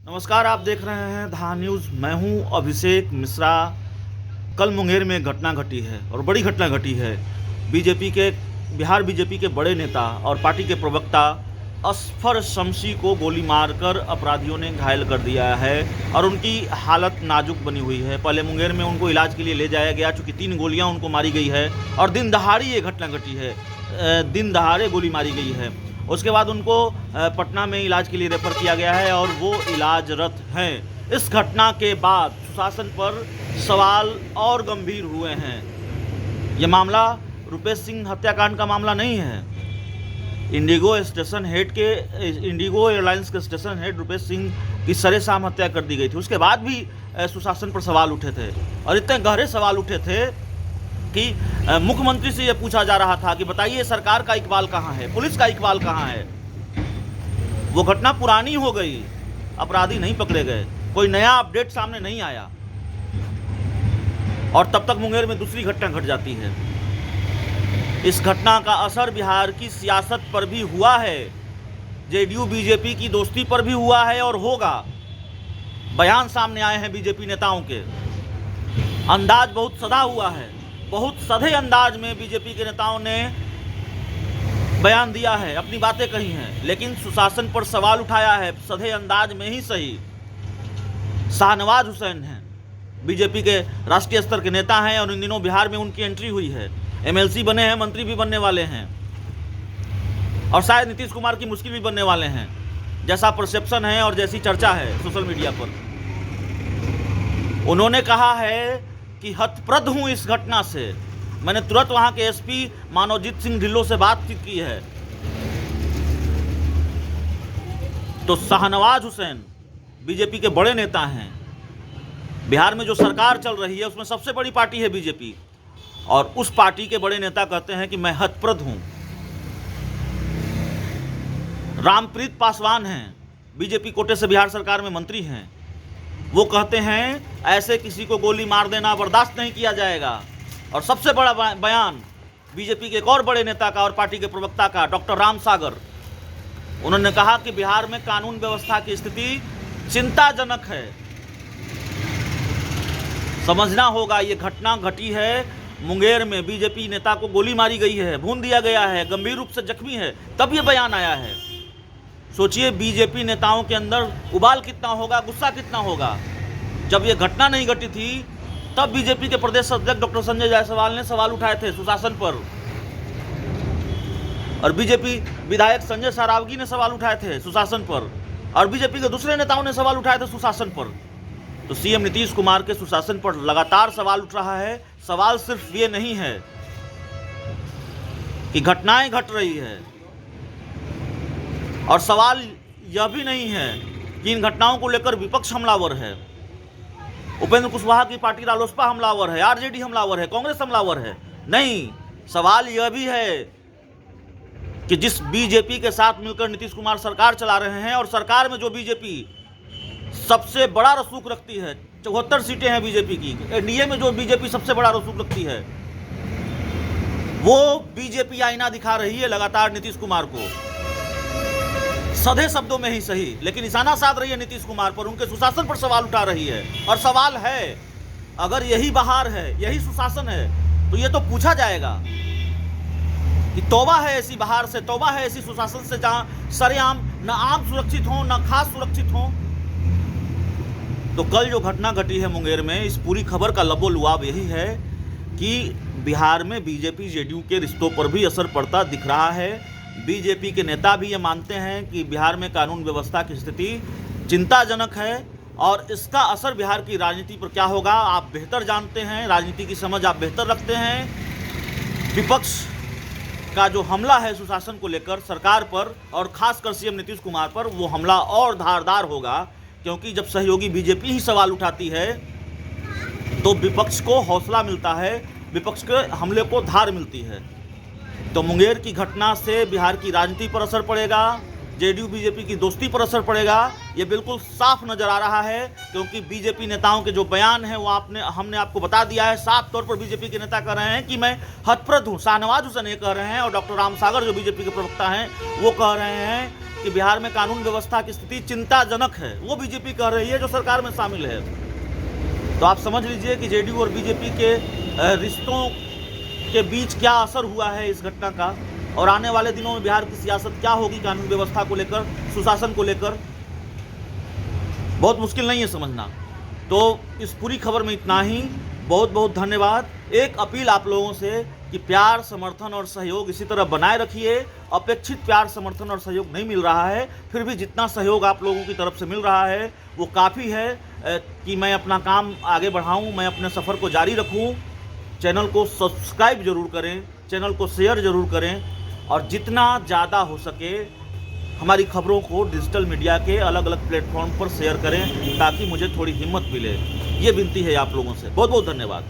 नमस्कार, आप देख रहे हैं धा न्यूज़। मैं हूं अभिषेक मिश्रा। कल मुंगेर में घटना घटी है और बड़ी घटना घटी है। बिहार बीजेपी के बड़े नेता और पार्टी के प्रवक्ता असफर शमशी को गोली मारकर अपराधियों ने घायल कर दिया है और उनकी हालत नाजुक बनी हुई है। पहले मुंगेर में उनको इलाज के लिए ले जाया गया, चूँकि 3 गोलियां उनको मारी गई है और दिन दहाड़ी ये घटना घटी है। दिन दहाड़े गोली मारी गई है। उसके बाद उनको पटना में इलाज के लिए रेफर किया गया है और वो इलाजरत हैं। इस घटना के बाद सुशासन पर सवाल और गंभीर हुए हैं। ये मामला रुपेश सिंह हत्याकांड का मामला नहीं है। इंडिगो एयरलाइंस के स्टेशन हेड रुपेश सिंह की सरेआम हत्या कर दी गई थी। उसके बाद भी सुशासन पर सवाल उठे थे और इतने गहरे सवाल उठे थे कि मुख्यमंत्री से यह पूछा जा रहा था कि बताइए सरकार का इकबाल कहाँ है, पुलिस का इकबाल कहाँ है। वो घटना पुरानी हो गई, अपराधी नहीं पकड़े गए, कोई नया अपडेट सामने नहीं आया और तब तक मुंगेर में दूसरी घटना घट जाती है। इस घटना का असर बिहार की सियासत पर भी हुआ है, जेडीयू बीजेपी की दोस्ती पर भी हुआ है और होगा। बयान सामने आए हैं बीजेपी नेताओं के, अंदाज बहुत सधा हुआ है। बहुत सधे अंदाज में बीजेपी के नेताओं ने बयान दिया है, अपनी बातें कही हैं, लेकिन सुशासन पर सवाल उठाया है, सधे अंदाज में ही सही। शाहनवाज हुसैन हैं, बीजेपी के राष्ट्रीय स्तर के नेता हैं और इन दिनों बिहार में उनकी एंट्री हुई है। एमएलसी बने हैं, मंत्री भी बनने वाले हैं और शायद नीतीश कुमार की मुश्किल भी बनने वाले हैं, जैसा परसेप्शन है और जैसी चर्चा है सोशल मीडिया पर। उन्होंने कहा है कि हतप्रद हूं इस घटना से। मैंने तुरंत वहां के एसपी मानवजीत सिंह ढिल्लों से बातचीत की है। तो शाहनवाज हुसैन बीजेपी के बड़े नेता हैं। बिहार में जो सरकार चल रही है उसमें सबसे बड़ी पार्टी है बीजेपी, और उस पार्टी के बड़े नेता कहते हैं कि मैं हतप्रद हूं। रामप्रीत पासवान हैं, बीजेपी कोटे से बिहार सरकार में मंत्री हैं। वो कहते हैं ऐसे किसी को गोली मार देना बर्दाश्त नहीं किया जाएगा। और सबसे बड़ा बयान बीजेपी के एक और बड़े नेता का और पार्टी के प्रवक्ता का, डॉक्टर राम सागर। उन्होंने कहा कि बिहार में कानून व्यवस्था की स्थिति चिंताजनक है। समझना होगा, ये घटना घटी है मुंगेर में, बीजेपी नेता को गोली मारी गई है, भून दिया गया है, गंभीर रूप से जख्मी है, तब ये बयान आया है। सोचिए बीजेपी नेताओं के अंदर उबाल कितना होगा, गुस्सा कितना होगा। जब ये घटना नहीं घटी थी तब बीजेपी के प्रदेश अध्यक्ष डॉक्टर संजय जायसवाल ने सवाल उठाए थे सुशासन पर, और बीजेपी विधायक संजय सरावगी ने सवाल उठाए थे सुशासन पर, और बीजेपी के दूसरे नेताओं ने सवाल उठाए थे सुशासन पर। तो सीएम नीतीश कुमार के सुशासन पर लगातार सवाल उठ रहा है। सवाल सिर्फ ये नहीं है कि घटनाएं घट रही है, और सवाल यह भी नहीं है कि इन घटनाओं को लेकर विपक्ष हमलावर है, उपेंद्र कुशवाहा की पार्टी रालोसपा हमलावर है, आरजेडी हमलावर है, कांग्रेस हमलावर है। नहीं, सवाल यह भी है कि जिस बीजेपी के साथ मिलकर नीतीश कुमार सरकार चला रहे हैं, और सरकार में जो बीजेपी सबसे बड़ा रसूख रखती है, 74 सीटें हैं बीजेपी की, एनडीए में जो बीजेपी सबसे बड़ा रसूख रखती है, वो बीजेपी आईना दिखा रही है लगातार नीतीश कुमार को, सधे शब्दों में ही सही, लेकिन निशाना साध रही है नीतीश कुमार पर, उनके सुशासन पर सवाल उठा रही है। और सवाल है, अगर यही बहार है, यही सुशासन है, तो ये तो पूछा जाएगा कि तौबा है ऐसी बहार से, तौबा है ऐसी सुशासन से, जहां सरेआम न आम सुरक्षित हो न खास सुरक्षित हो। तो कल जो घटना घटी है मुंगेर में, इस पूरी खबर का लबोलुआब यही है कि बिहार में बीजेपी जेडीयू के रिश्तों पर भी असर पड़ता दिख रहा है। बीजेपी के नेता भी ये मानते हैं कि बिहार में कानून व्यवस्था की स्थिति चिंताजनक है, और इसका असर बिहार की राजनीति पर क्या होगा आप बेहतर जानते हैं, राजनीति की समझ आप बेहतर रखते हैं। विपक्ष का जो हमला है सुशासन को लेकर सरकार पर, और खासकर सीएम नीतीश कुमार पर, वो हमला और धारदार होगा, क्योंकि जब सहयोगी बीजेपी ही सवाल उठाती है तो विपक्ष को हौसला मिलता है, विपक्ष के हमले को धार मिलती है। तो मुंगेर की घटना से बिहार की राजनीति पर असर पड़ेगा, जेडीयू बीजेपी की दोस्ती पर असर पड़ेगा, ये बिल्कुल साफ नजर आ रहा है। क्योंकि बीजेपी नेताओं के जो बयान हैं वो हमने आपको बता दिया है। साफ तौर पर बीजेपी के नेता कह रहे हैं कि मैं हतप्रद हूँ। शाहनवाज हुसैन ये कह रहे हैं, और डॉक्टर राम सागर जो बीजेपी के प्रवक्ता हैं वो कह रहे हैं कि बिहार में कानून व्यवस्था की स्थिति चिंताजनक है, वो बीजेपी कह रही है जो सरकार में शामिल है। तो आप समझ लीजिए कि जेडीयू और बीजेपी के रिश्तों के बीच क्या असर हुआ है इस घटना का, और आने वाले दिनों में बिहार की सियासत क्या होगी कानून व्यवस्था को लेकर, सुशासन को लेकर, बहुत मुश्किल नहीं है समझना। तो इस पूरी खबर में इतना ही। बहुत बहुत धन्यवाद। एक अपील आप लोगों से कि प्यार, समर्थन और सहयोग इसी तरह बनाए रखिए। अपेक्षित प्यार, समर्थन और सहयोग नहीं मिल रहा है, फिर भी जितना सहयोग आप लोगों की तरफ से मिल रहा है वो काफ़ी है कि मैं अपना काम आगे बढ़ाऊं, मैं अपने सफ़र को जारी रखूं। चैनल को सब्सक्राइब जरूर करें, चैनल को शेयर जरूर करें, और जितना ज़्यादा हो सके हमारी खबरों को डिजिटल मीडिया के अलग अलग प्लेटफॉर्म पर शेयर करें ताकि मुझे थोड़ी हिम्मत मिले। ये विनती है आप लोगों से। बहुत बहुत धन्यवाद।